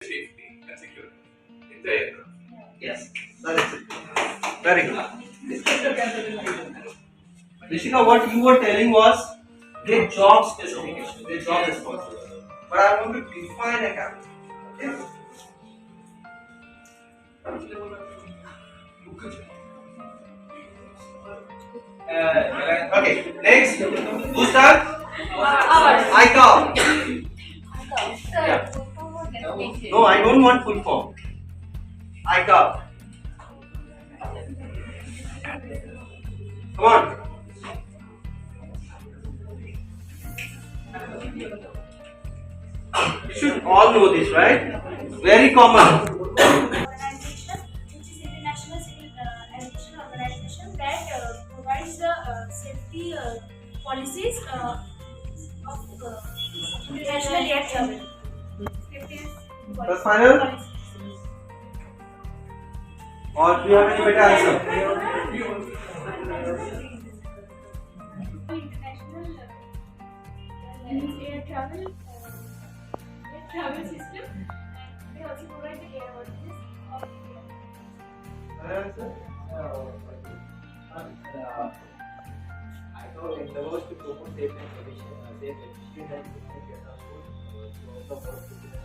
safety and security in the aircraft. Yes, that is it. Very good. Rishika, what you were telling was their job specification, their job responsibility. But I want to define a captain. Okay, next. Who's that? 𝐼𝐧𝐬𝐭. Yeah. No, I don't want full form. 𝐼𝐧𝐬. Come on. You should all know this, right? Very common. Organization, which is International Civil Aviation Organization, that provides the safety policies of international air travel. That's final? Or do you have any better answer? International air travel system, and they also provide the airworthiness of I know endeavors to promote safe and efficient and economic transport throughout the world.